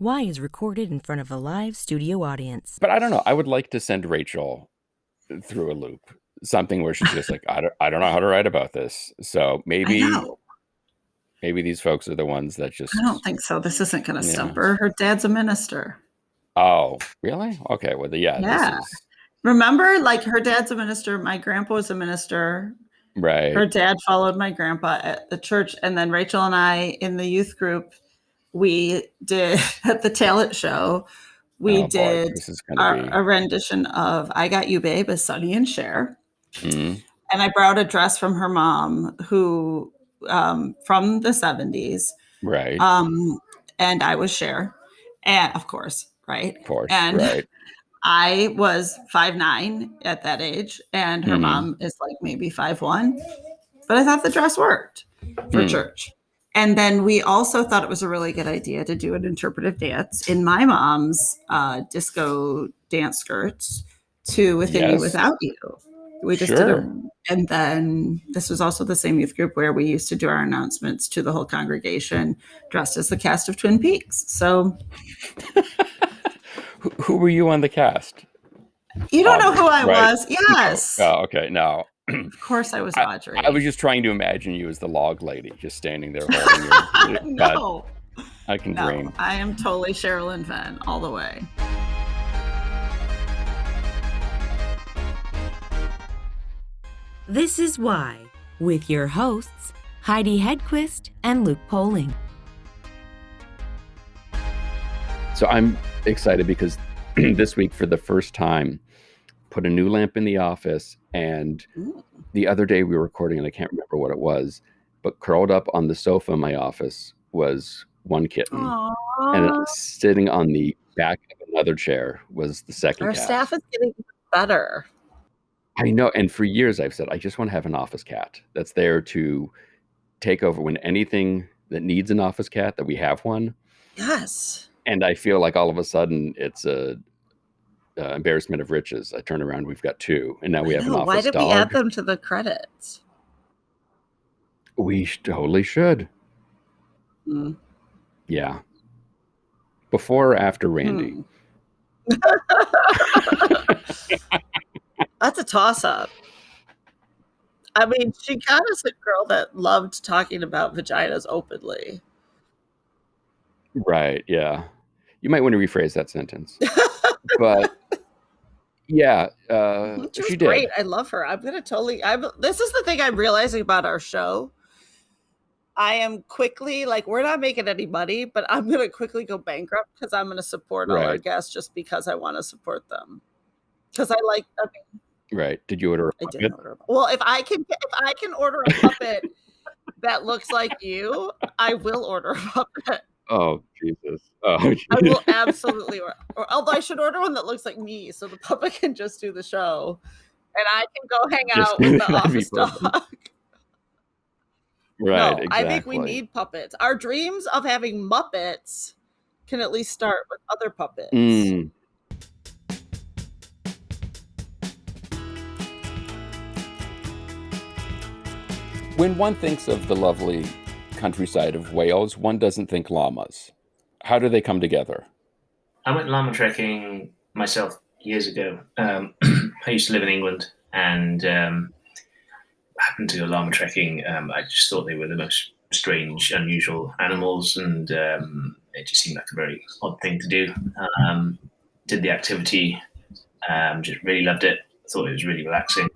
Y is recorded in front of a live studio audience. But I don't know. I would like to send Rachel through a loop, something where she's just like, I don't know how to write about this. So maybe these folks are the ones that just. I don't think so. This isn't going to stump her. Her dad's a minister. Oh, really? Okay. Well, Yeah. This is. Remember, like, her dad's a minister. My grandpa was a minister. Right. Her dad followed my grandpa at the church. And then Rachel and I, in the youth group, we did at the talent show, we did a rendition of I Got You, Babe as Sonny and Cher. Mm-hmm. And I borrowed a dress from her mom, who from the 70s. Right. And I was Cher. And of course, right? Of course, and right. I was 5'9" at that age, and her mom is like maybe 5'1". But I thought the dress worked for church. And then we also thought it was a really good idea to do an interpretive dance in my mom's disco dance skirts to Within You, Without You. We just did it. And then this was also the same youth group where we used to do our announcements to the whole congregation dressed as the cast of Twin Peaks. So... Who were you on the cast? You don't know who I was? Yes. No. Oh, okay. No. Of course I was Audrey. I was just trying to imagine you as the log lady, just standing there holding your No. I can dream. I am totally Sherilyn Fenn all the way. This is Why, with your hosts, Heidi Hedquist and Luke Poling. So I'm excited because this week, for the first time, put a new lamp in the office. And the other day we were recording, and I can't remember what it was, but curled up on the sofa in my office was one kitten. Aww. And sitting on the back of another chair was the second cat. Our staff is getting better. I know. And for years I've said, I just want to have an office cat that's there to take over when anything that needs an office cat, that we have one. Yes. And I feel like all of a sudden it's a embarrassment of riches. I turn around, we've got two, and now we have an office dog. Why did we add them to the credits? We totally should. Yeah. Before or after Randy? That's a toss-up. I mean, she kind of is a girl that loved talking about vaginas openly. Right, yeah. You might want to rephrase that sentence. But yeah, she did. Great. I love her. I'm gonna this is the thing I'm realizing about our show. I am quickly, like, we're not making any money, but I'm gonna quickly go bankrupt because I'm gonna support all our guests just because I want to support them. Because right. Did you order a puppet? I didn't order a puppet. Well, if I can order a puppet that looks like you, I will order a puppet. Oh, Jesus. Oh, Jesus. I will absolutely although I should order one that looks like me so the puppet can just do the show and I can go hang out with the office dog. Right, no, exactly. I think we need puppets. Our dreams of having Muppets can at least start with other puppets. When one thinks of the lovely countryside of Wales, one doesn't think llamas. How do they come together? I went llama trekking myself years ago. I used to live in England and happened to go llama trekking. I just thought they were the most strange, unusual animals, and it just seemed like a very odd thing to do. Did the activity, just really loved it. Thought it was really relaxing.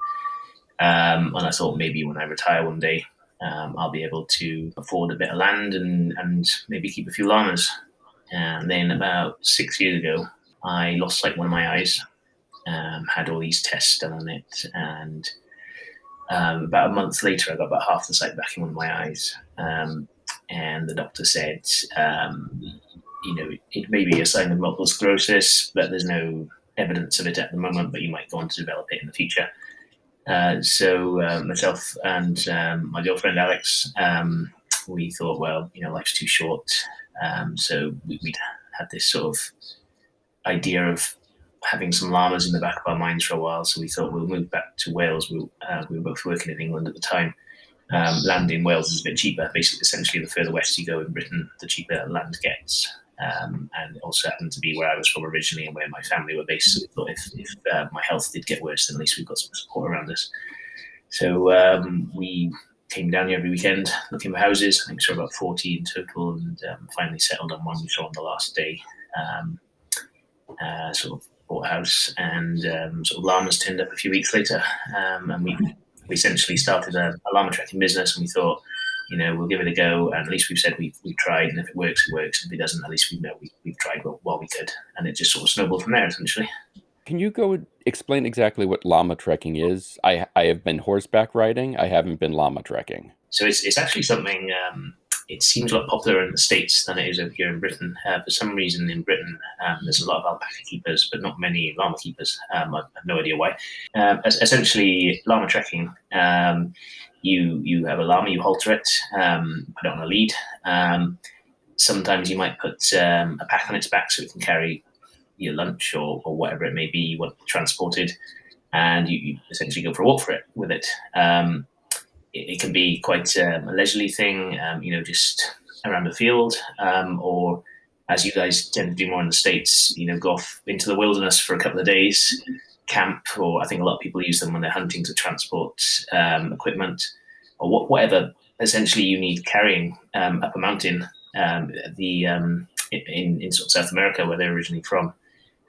And I thought maybe when I retire one day, I'll be able to afford a bit of land and maybe keep a few llamas. And then about 6 years ago, I lost sight of one of my eyes, had all these tests done on it. And about a month later, I got about half the sight back in one of my eyes. And the doctor said, it may be a sign of multiple sclerosis, but there's no evidence of it at the moment, but you might go on to develop it in the future. So myself and my girlfriend Alex, we thought, well, life's too short. So we'd had this sort of idea of having some llamas in the back of our minds for a while. So we thought we'll move back to Wales. We were both working in England at the time. Land in Wales is a bit cheaper. Basically, essentially, the further west you go in Britain, the cheaper land gets. and it also happened to be where I was from originally and where my family were based. So we thought if my health did get worse, then at least we've got some support around us. So we came down here every weekend looking for houses. I think we saw about 40 in total, and finally settled on one we saw on the last day. Sort of bought a house, and sort of llamas turned up a few weeks later, and we essentially started a llama trekking business. And we thought, we'll give it a go. And at least we've said we've tried, and if it works, it works. And if it doesn't, at least we know we've tried while we could. And it just sort of snowballed from there, essentially. Can you go explain exactly what llama trekking is? I have been horseback riding. I haven't been llama trekking. So it's actually something. It seems a lot popular in the States than it is over here in Britain. For some reason, in Britain, there's a lot of alpaca keepers, but not many llama keepers. I have no idea why. Essentially, llama trekking. You have a llama, you halter it, put it on a lead. Sometimes you might put a pack on its back so it can carry your lunch or whatever it may be you want transported, and you essentially go for a walk with it. It can be quite a leisurely thing, just around the field, or as you guys tend to do more in the States, go off into the wilderness for a couple of days, camp, or I think a lot of people use them when they're hunting to transport equipment or whatever essentially you need carrying up a mountain in sort of South America where they're originally from.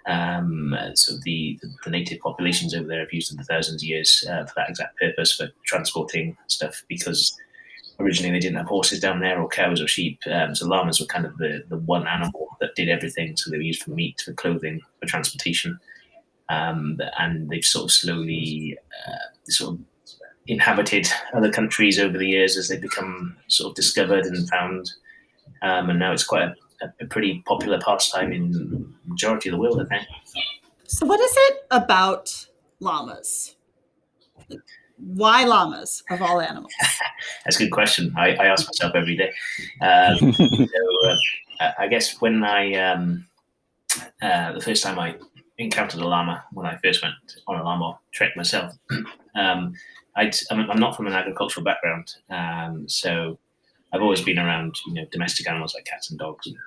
So the native populations over there have used them for thousands of years for that exact purpose, for transporting stuff, because originally they didn't have horses down there or cows or sheep. So llamas were kind of the one animal that did everything. So they were used for meat, for clothing, for transportation. And they've sort of slowly sort of inhabited other countries over the years as they become sort of discovered and found. And now it's quite a pretty popular pastime in the majority of the world, I think. So what is it about llamas? Why llamas of all animals? That's a good question. I ask myself every day. I guess when the first time I encountered a llama, when I first went on a llama trek myself, I'm not from an agricultural background, so I've always been around, domestic animals like cats and dogs and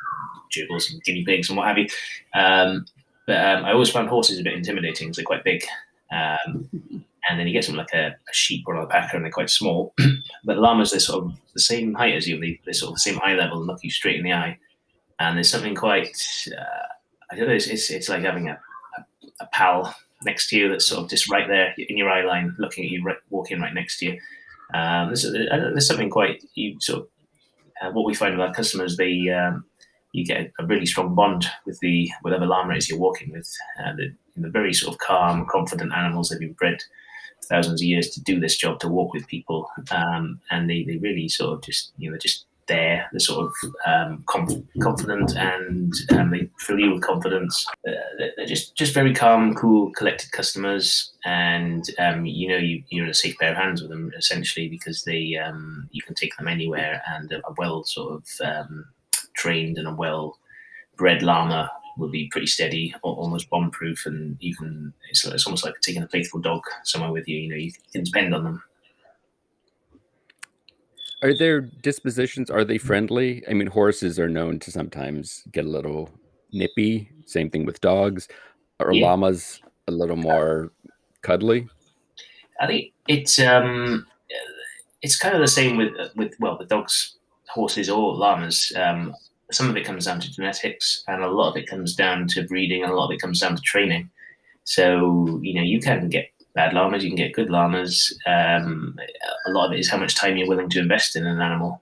gerbils and guinea pigs and what have you. But I always found horses a bit intimidating because they're quite big. And then you get something like a sheep or an alpaca and they're quite small. But llamas, they're sort of the same height as you. They're sort of the same eye level and look you straight in the eye. And there's something quite, I don't know, it's like having a pal next to you that's sort of just right there in your eye line, looking at you, walking right next to you. There's something quite, what we find with our customers, you get a really strong bond with whatever llama it is you're walking with. The very sort of calm, confident animals. They've been bred thousands of years to do this job, to walk with people, and they really sort of just, they're just there. They're sort of confident, and they fill you with confidence. They're just very calm, cool, collected customers, and you're in a safe pair of hands with them essentially, because you can take them anywhere, and a well sort of trained and a well bred llama will be pretty steady, almost bomb proof, and it's almost like taking a faithful dog somewhere with you. You can depend on them. Are their dispositions, are they friendly? I mean, horses are known to sometimes get a little nippy. Same thing with dogs. Are llamas a little more cuddly? I think it's kind of the same with the dogs, horses, or llamas. Some of it comes down to genetics, and a lot of it comes down to breeding, and a lot of it comes down to training. So, you can get bad llamas, you can get good llamas. A lot of it is how much time you're willing to invest in an animal.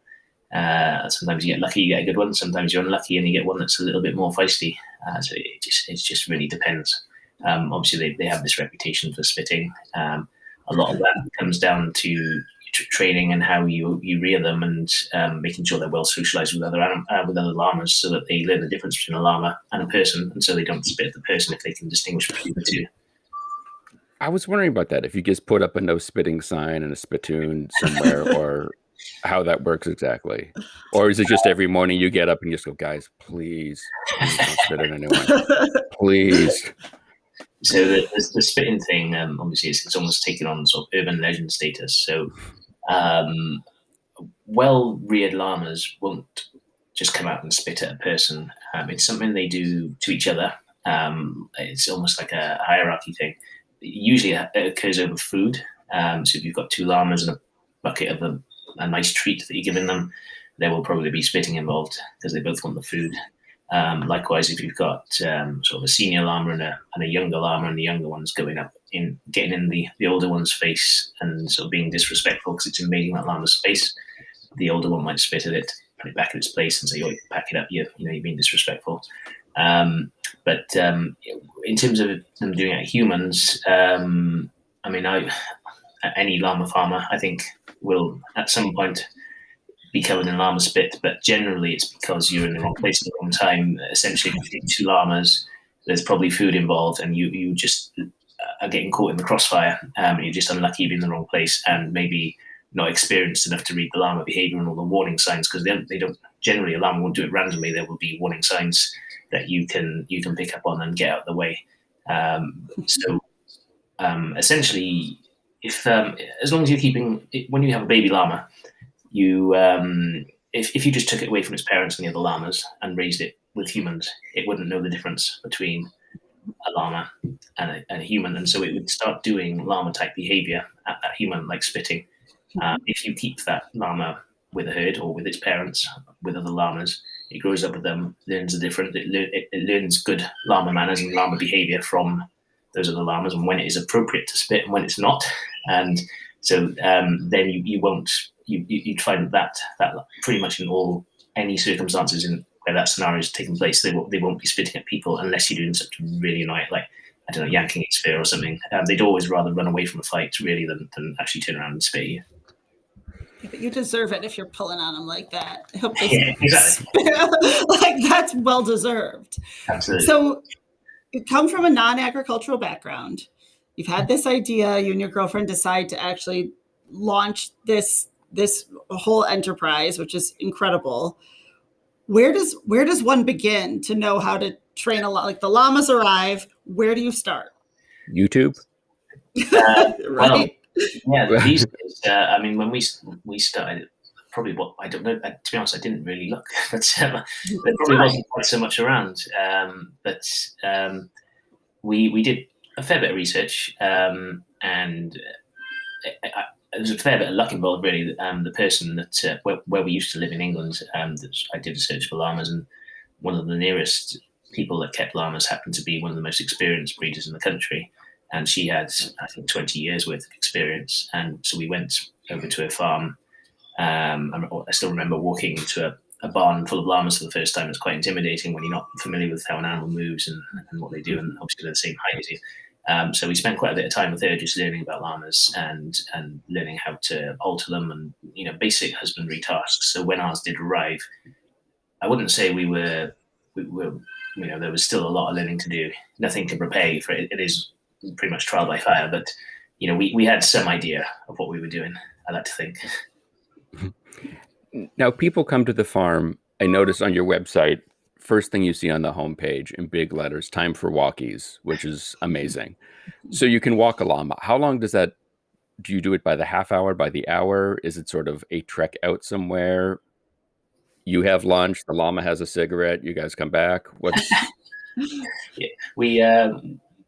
Sometimes you get lucky, you get a good one. Sometimes you're unlucky and you get one that's a little bit more feisty. So it just really depends. Obviously, they have this reputation for spitting. A lot of that comes down to training and how you rear them, and making sure they're well socialized with other llamas, so that they learn the difference between a llama and a person, and so they don't spit at the person if they can distinguish between the two. I was wondering about that. If you just put up a no spitting sign and a spittoon somewhere, or how that works exactly, or is it just every morning you get up and you just go, guys, please don't spit at anyone, please. So the spitting thing, obviously, it's almost taken on sort of urban legend status. So well-reared llamas won't just come out and spit at a person. It's something they do to each other. It's almost like a hierarchy thing. Usually it occurs over food. So if you've got 2 llamas and a bucket of a nice treat that you're giving them, there will probably be spitting involved because they both want the food. Likewise, if you've got sort of a senior llama and a younger llama, and the younger one's getting in the older one's face and sort of being disrespectful because it's invading that llama's space, the older one might spit at it, put it back in its place, and say, "Oh, pack it up! You're being disrespectful." But in terms of them doing it at humans, any llama farmer, I think, will at some point be covered in llama spit, but generally it's because you're in the wrong place at the wrong time. Essentially, if you take 2 llamas, there's probably food involved, and you just are getting caught in the crossfire. You're just unlucky to be in the wrong place, and maybe not experienced enough to read the llama behavior and all the warning signs, because they don't generally, a llama won't do it randomly. There will be warning signs that you can pick up on and get out of the way. Essentially, if as long as you're keeping, when you have a baby llama, if you just took it away from its parents and the other llamas and raised it with humans, it wouldn't know the difference between a llama and a human, and so it would start doing llama type behavior at that human, like spitting. If you keep that llama with a herd or with its parents, with other llamas, it grows up with them, learns the difference. It learns good llama manners and llama behavior from those other llamas, and when it is appropriate to spit and when it's not. And so then you'd find that pretty much in any circumstances where that scenario is taking place, they won't be spitting at people unless you're doing something really annoying, like, I don't know, yanking its fur or something. They'd always rather run away from a fight really than actually turn around and spit at you. But you deserve it if you're pulling on them like that. I hope they exactly. like, that's well deserved. Absolutely. So you come from a non-agricultural background. You've had this idea. You and your girlfriend decide to actually launch this whole enterprise, which is incredible. Where does one begin to know how to train a llama? Like, the llamas arrive. Where do you start? YouTube. Right. Yeah, these days, when we started, probably I don't know. To be honest, I didn't really look, but there probably wasn't quite so much around. We did a fair bit of research, and there was a fair bit of luck involved, really. The person that where we used to live in England, I did a search for llamas, and one of the nearest people that kept llamas happened to be one of the most experienced breeders in the country. And she had, I think, 20 years worth of experience. And so we went over to her farm. I still remember walking into a barn full of llamas for the first time. It's quite intimidating when you're not familiar with how an animal moves and what they do, and obviously they're the same height as you. So we spent quite a bit of time with her just learning about llamas and learning how to alter them and, basic husbandry tasks. So when ours did arrive, I wouldn't say we were there was still a lot of learning to do. Nothing to prepare you for it. It is pretty much trial by fire, but we had some idea of what we were doing, I like to think. Now, people come to the farm. I noticed on your website, first thing you see on the homepage in big letters, time for walkies, which is amazing. So you can walk a llama. How long does that, do you do it by the half hour, by the hour? Is it sort of a trek out somewhere? You have lunch, the llama has a cigarette, you guys come back. What's... Yeah,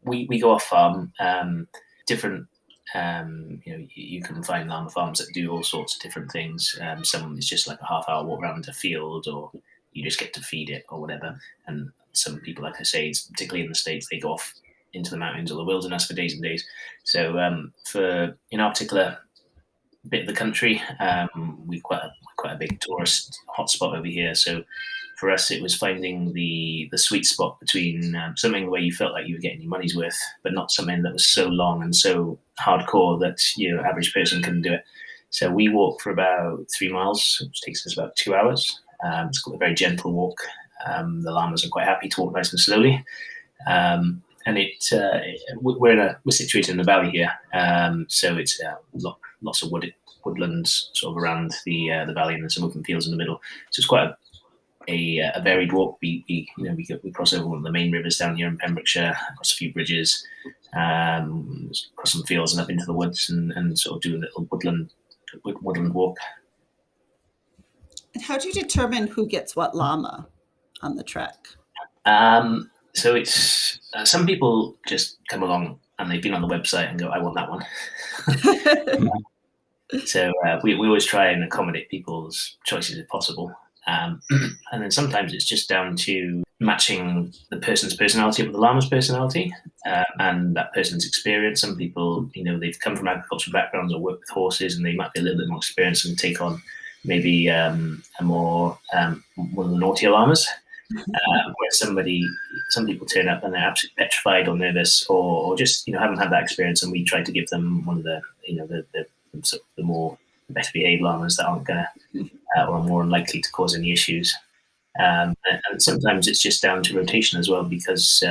we go off farm, different, you can find llama farms that do all sorts of different things. Some is just like a half hour walk around a field, or you just get to feed it or whatever. And some people, like I say, particularly in the States, they go off into the mountains or the wilderness for days and days. So for in our particular bit of the country, we've quite a big tourist hotspot over here. So for us, it was finding the sweet spot between something where you felt like you were getting your money's worth, but not something that was so long and so hardcore that average person couldn't do it. So we walk for about 3 miles, which takes us about 2 hours. It's a very gentle walk. The llamas are quite happy to walk nice and slowly. And we're situated in the valley here, so it's lots of woodlands sort of around the valley, and then some open fields in the middle. So it's quite a varied walk. We cross over one of the main rivers down here in Pembrokeshire, across a few bridges, across some fields and up into the woods, and sort of do a little woodland walk. And how do you determine who gets what llama on the trek? So it's some people just come along and they've been on the website and go, I want that one. So we always try and accommodate people's choices if possible. And then sometimes it's just down to matching the person's personality with the llama's personality and that person's experience. Some people, they've come from agricultural backgrounds or work with horses and they might be a little bit more experienced and take on maybe a more one of the naughtier llamas. Where some people turn up and they're absolutely petrified or nervous or just haven't had that experience, and we try to give them one of the the more better behaved llamas that aren't gonna or are more unlikely to cause any issues. And sometimes it's just down to rotation as well, because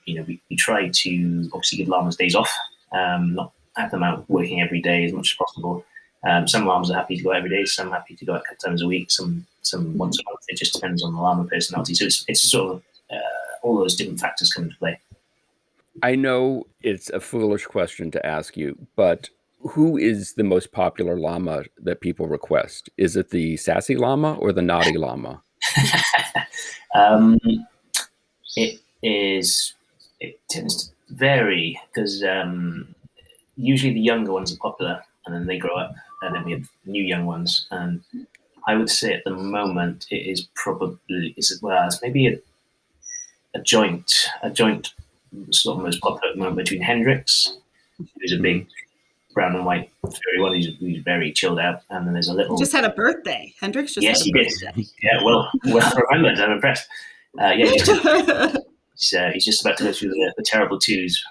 we try to obviously give llamas days off, not have them out working every day as much as possible. Some llamas are happy to go every day, some happy to go out a couple times a week, some once a month. It just depends on the llama personality. So it's sort of all those different factors come into play. I know it's a foolish question to ask you, but who is the most popular llama that people request? Is it the sassy llama or the naughty llama? It tends to vary because usually the younger ones are popular and then they grow up and then we have new young ones. And I would say at the moment it is probably, it's maybe a joint sort of most popular at the moment between Hendrix, who's a big brown and white furry one, who's very chilled out, and then there's a little. He just had a birthday. Hendrix just yes, had a birthday. Did. Yeah, well remembered. I'm impressed. He's just about to go through the terrible twos.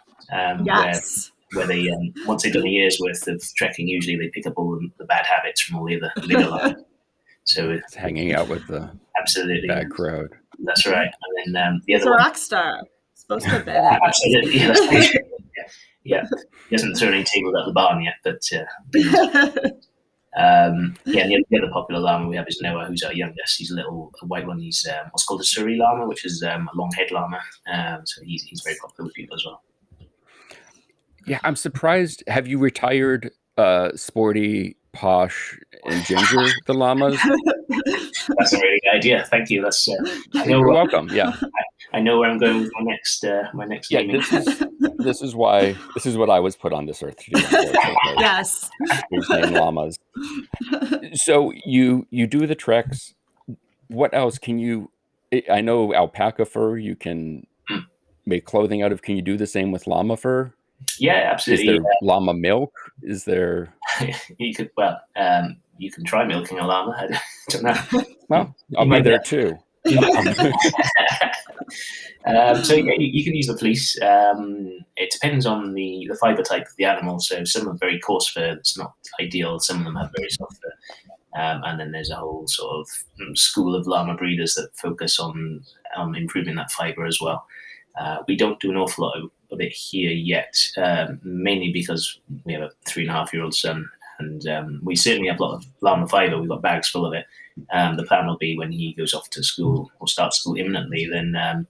Yes. Where they once they've done a year's worth of trekking, usually they pick up all the bad habits from all the other bigger llama. So it's hanging out with the absolutely bad crowd. That's right. And then the other He's a rock star. Supposed to have bad habits. Absolutely. Yeah, that's right. Yeah. He hasn't thrown any tables out the barn yet, but and the other popular llama we have is Noah, who's our youngest. He's a little white one. He's what's called a Surrey llama, which is a long head llama. So he's very popular with people as well. Yeah, I'm surprised. Have you retired Sporty, Posh, and Ginger, the llamas? That's a really good idea. Thank you. That's you're welcome. Yeah, I know where I'm going with my next naming. This is what I was put on this earth to do. Yes, is name llamas. So you do the treks. What else can you? I know alpaca fur you can make clothing out of. Can you do the same with llama fur? Yeah, absolutely. Is there llama milk? Is there? You could. Well, you can try milking a llama. I don't know. Well, I'll be there too. So yeah, you can use the fleece. It depends on the fiber type of the animal. So some are very coarse fur. It's not ideal. Some of them have very soft fur. And then there's a whole sort of school of llama breeders that focus on improving that fiber as well. We don't do an awful lot of it here yet, mainly because we have a 3.5-year-old son, and we certainly have a lot of llama fiber. We've got bags full of it. The plan will be when he goes off to school or starts school imminently, then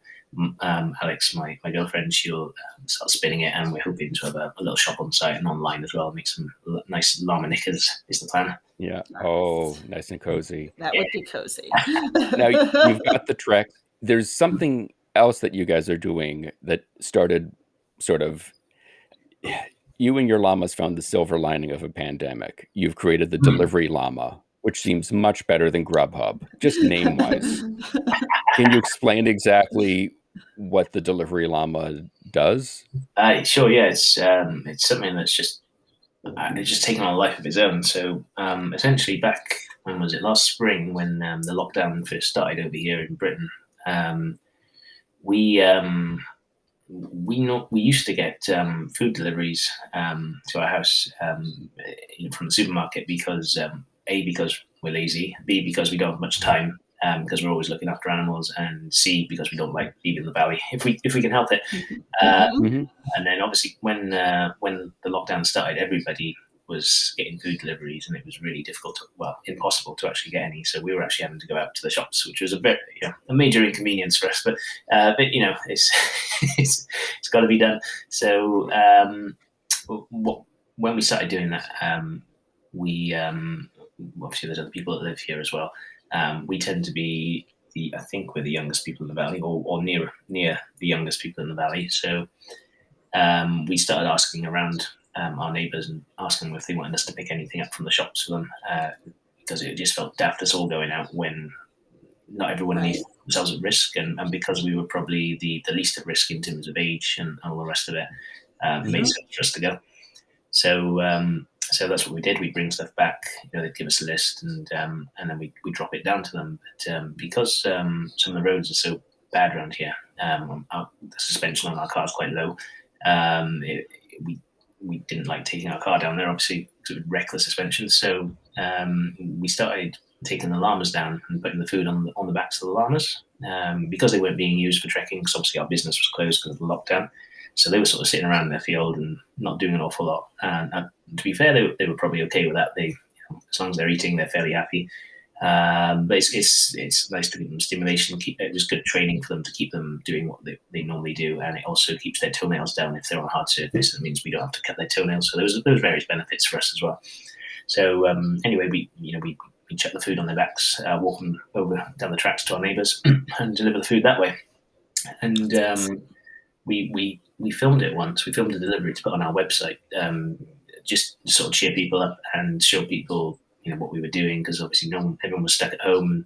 Alex, my girlfriend, she'll start spinning it, and we're hoping to have a little shop on site and online as well. Make some nice llama knickers is the plan. Yeah. Oh, nice and cozy. That would be cozy. Now you've got the trek. There's something else that you guys are doing that started sort of. You and your llamas found the silver lining of a pandemic. You've created the delivery llama, which seems much better than Grubhub, just name-wise. Can you explain exactly what the delivery llama does? Sure, yeah. It's something that's just taken on a life of its own. So essentially back, when was it, last spring, when the lockdown first started over here in Britain, we used to get food deliveries to our house from the supermarket because because we're lazy, B, because we don't have much time, because we're always looking after animals, and C, because we don't like leaving the valley if we can help it. And then obviously when the lockdown started, everybody was getting food deliveries, and it was really difficult, impossible to actually get any. So we were actually having to go out to the shops, which was a bit a major inconvenience for us. But it's got to be done. So when we started doing that, we obviously there's other people that live here as well. We tend to be I think we're the youngest people in the valley, or near the youngest people in the valley. So we started asking around our neighbours and asking them if they wanted us to pick anything up from the shops for them, because it just felt daft us all going out when not everyone needs themselves at risk, and because we were probably the least at risk in terms of age and all the rest of it, made sense for us to go. So that's what we did. We bring stuff back. They'd give us a list, and then we drop it down to them. But because some of the roads are so bad around here, the suspension on our car is quite low. We didn't like taking our car down there, obviously, because it would wreck the suspension. So we started taking the llamas down and putting the food on the backs of the llamas, because they weren't being used for trekking. Because obviously our business was closed because of the lockdown. So they were sort of sitting around in their field and not doing an awful lot. And to be fair, they were probably okay with that. As long as they're eating, they're fairly happy. But it's nice to give them stimulation. It was good training for them to keep them doing what they normally do, and it also keeps their toenails down if they're on a hard surface. It means we don't have to cut their toenails. So there was various benefits for us as well. So anyway, we chuck the food on their backs, walk them over down the tracks to our neighbours, and deliver the food that way. And we filmed it once. We filmed a delivery to put on our website, just to sort of cheer people up and show people, what we were doing, because obviously everyone was stuck at home, and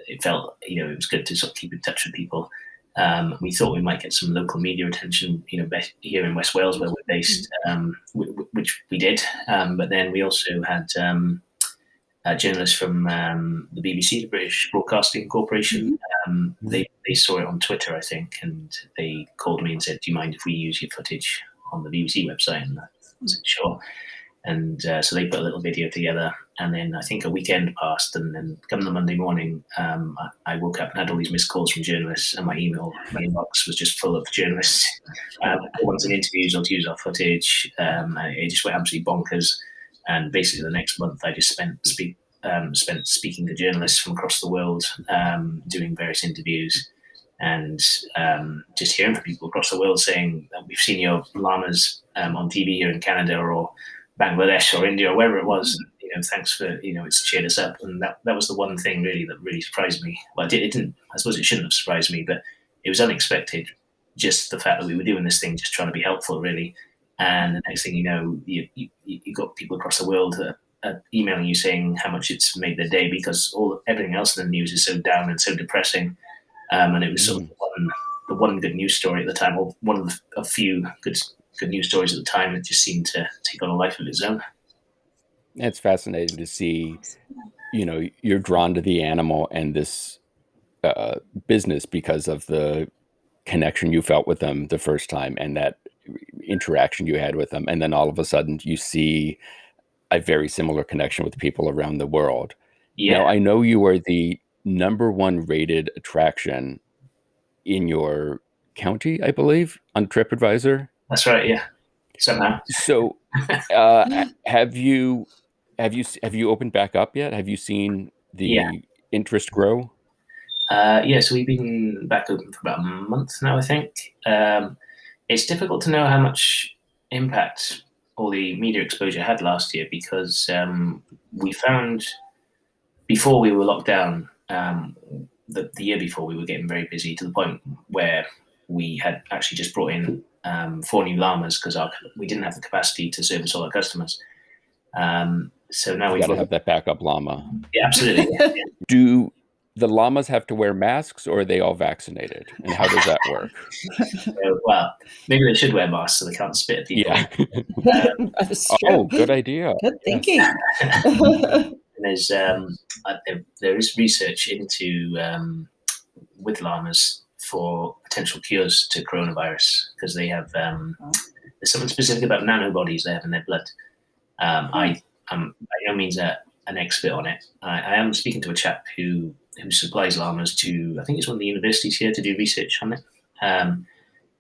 it felt, it was good to sort of keep in touch with people. We thought we might get some local media attention, here in West Wales where we're based, which we did. But then we also had journalists from the BBC, the British Broadcasting Corporation. They saw it on Twitter, I think, and they called me and said, "Do you mind if we use your footage on the BBC website?" And I said, "Sure." And so they put a little video together, and then I think a weekend passed, and then come the Monday morning, I woke up and had all these missed calls from journalists, and my inbox was just full of journalists wanting interviews or to use our footage. It just went absolutely bonkers. And basically, the next month, I just spent speaking to journalists from across the world, doing various interviews, and just hearing from people across the world saying that we've seen your llamas on TV here in Canada or Bangladesh or India or wherever it was. Thanks for it's cheered us up. And that was the one thing really that really surprised me. Well, it didn't. I suppose it shouldn't have surprised me, but it was unexpected. Just the fact that we were doing this thing, just trying to be helpful, really. And the next thing you know, you got people across the world that are emailing you saying how much it's made their day, because everything else in the news is so down and so depressing. And it was sort of the one good news story at the time, or one of a few good news stories at the time, that just seemed to take on a life of its own. It's fascinating to see, you're drawn to the animal and this business because of the connection you felt with them the first time and that interaction you had with them, and then all of a sudden you see a very similar connection with people around the world. Now, I know you are the #1 rated attraction in your county, I believe, on TripAdvisor. That's right. Yeah. Somehow. So, have you opened back up yet? Have you seen the interest grow? So we've been back open for about a month now, I think. It's difficult to know how much impact all the media exposure had last year, because we found before we were locked down, the year before, we were getting very busy to the point where we had actually just brought in 4 new llamas because we didn't have the capacity to service all our customers. So now we've got to have that backup llama. Yeah, absolutely. Yeah. Do the llamas have to wear masks, or are they all vaccinated? And how does that work? Well, maybe they should wear masks so they can't spit at people. Yeah. Good idea. Good thinking. There is research into with llamas for potential cures to coronavirus, because they have there's something specific about nanobodies they have in their blood. I am by no means an expert on it. I am speaking to a chap who supplies llamas to, I think it's one of the universities here, to do research on it.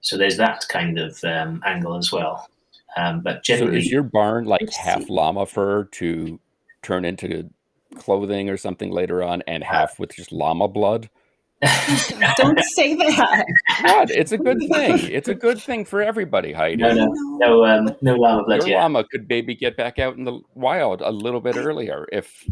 So there's that kind of angle as well. But generally, so is your barn like half llama fur to turn into clothing or something later on, and half with just llama blood? Don't say that. What? It's a good thing. It's a good thing for everybody, Heidi. No Llama Blood Your yet. llama could maybe get back out in the wild a little bit earlier if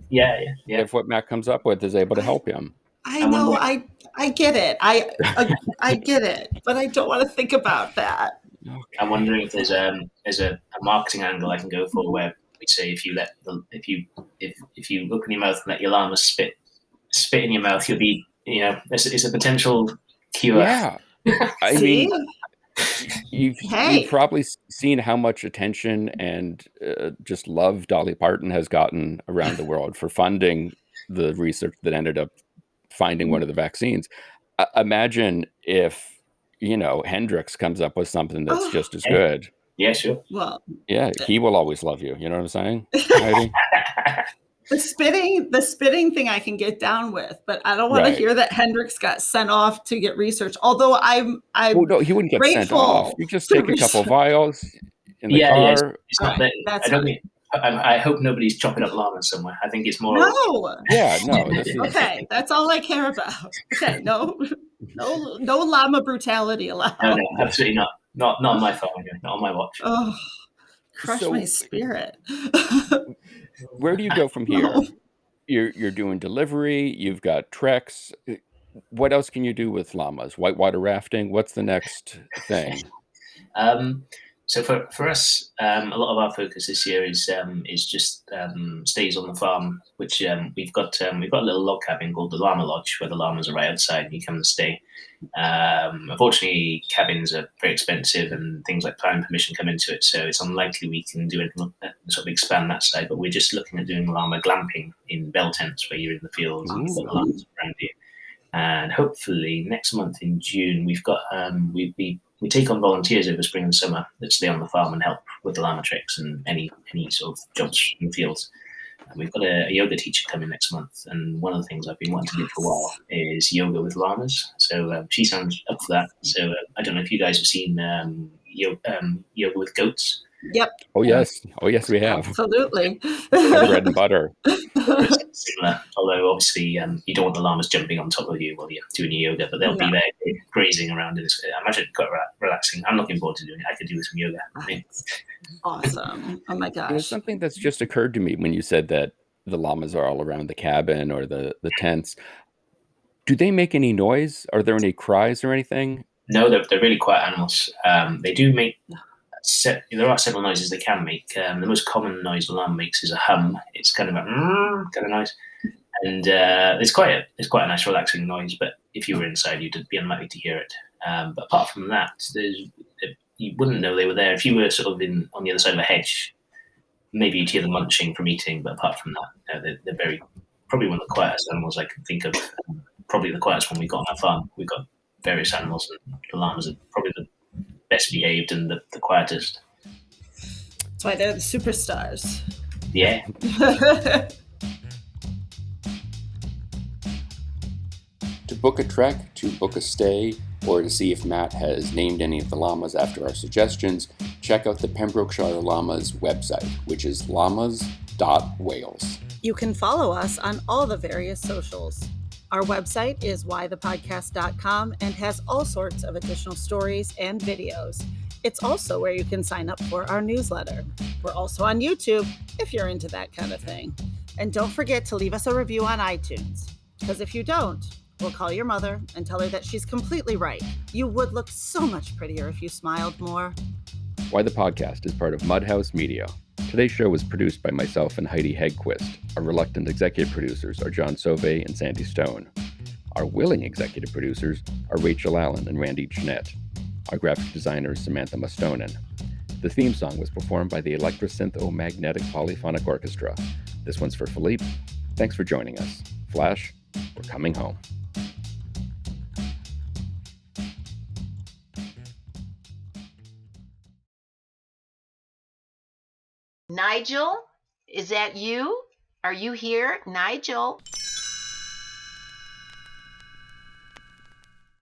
what Matt comes up with is able to help him. I know. I get it. I get it, but I don't want to think about that. Okay. I'm wondering if there's a marketing angle I can go for where we say if you open your mouth and let your llama spit in your mouth, you'll be it's a potential cure. Yeah, I mean, you've probably seen how much attention and just love Dolly Parton has gotten around the world for funding the research that ended up finding one of the vaccines. Imagine if Hendrix comes up with something that's just as good. Yeah, sure. Well, yeah, he will always love you. You know what I'm saying, Heidi? The spitting thing I can get down with, but I don't want to hear that Hendrix got sent off to get research. Although I'm no, he wouldn't get sent off. You just take a couple vials in the car. It's not that. I hope nobody's chopping up llamas somewhere. I think it's more. No. Yeah, no. Okay, that's all I care about. Okay, no llama brutality allowed. No, absolutely not. Not on my phone. Not on my watch. Oh, crush my spirit. Where do you go from here? You're doing delivery. You've got treks. What else can you do with llamas? Whitewater rafting. What's the next thing? So for us, a lot of our focus this year is just stays on the farm, which we've got a little log cabin called the Llama Lodge, where the llamas are right outside and you come and stay. Unfortunately, cabins are very expensive and things like planning permission come into it, so it's unlikely we can do anything sort of expand that side. But we're just looking at doing llama glamping in bell tents, where you're in the fields and you've got the llamas around you. And hopefully next month in June, we've got we take on volunteers over spring and summer that stay on the farm and help with the llama tricks and any sort of jobs in the fields. And we've got a yoga teacher coming next month, and one of the things I've been wanting to do for a while is yoga with llamas. So she sounds up for that. So I don't know if you guys have seen yoga with goats. Yep. Oh yes, we have. Absolutely. Bread and butter. Similar, although obviously you don't want the llamas jumping on top of you while you're doing your yoga, but they'll be there grazing around. I imagine it's quite relaxing. I'm looking forward to doing it. I could do some yoga. Awesome. Oh my gosh. There's something that's just occurred to me when you said that the llamas are all around the cabin or the tents. Do they make any noise? Are there any cries or anything? No, they're really quiet animals. They do make. There are several noises they can make. The most common noise the llama makes is a hum. It's kind of a kind of noise, and it's quite a nice, relaxing noise. But if you were inside, you'd be unlikely to hear it. But apart from that, you wouldn't know they were there. If you were sort of on the other side of a hedge, maybe you'd hear them munching from eating. But apart from that, they're probably one of the quietest animals I can think of. Probably the quietest one we got on our farm. We've got various animals, and the llamas are probably the best behaved and the quietest. That's why they're the superstars. Yeah. To book a trek, to book a stay, or to see if Matt has named any of the llamas after our suggestions, check out the Pembrokeshire Llamas website, which is llamas.wales. You can follow us on all the various socials. Our website is whythepodcast.com and has all sorts of additional stories and videos. It's also where you can sign up for our newsletter. We're also on YouTube if you're into that kind of thing. And don't forget to leave us a review on iTunes, because if you don't, we'll call your mother and tell her that she's completely right. You would look so much prettier if you smiled more. Why the Podcast is part of Mudhouse Media. Today's show was produced by myself and Heidi Hegquist. Our reluctant executive producers are John Sauvé and Sandy Stone. Our willing executive producers are Rachel Allen and Randy Jeanette. Our graphic designer is Samantha Mustonen. The theme song was performed by the Electrosynth-O-Magnetic Polyphonic Orchestra. This one's for Philippe. Thanks for joining us. Flash, we're coming home. Nigel, is that you? Are you here, Nigel?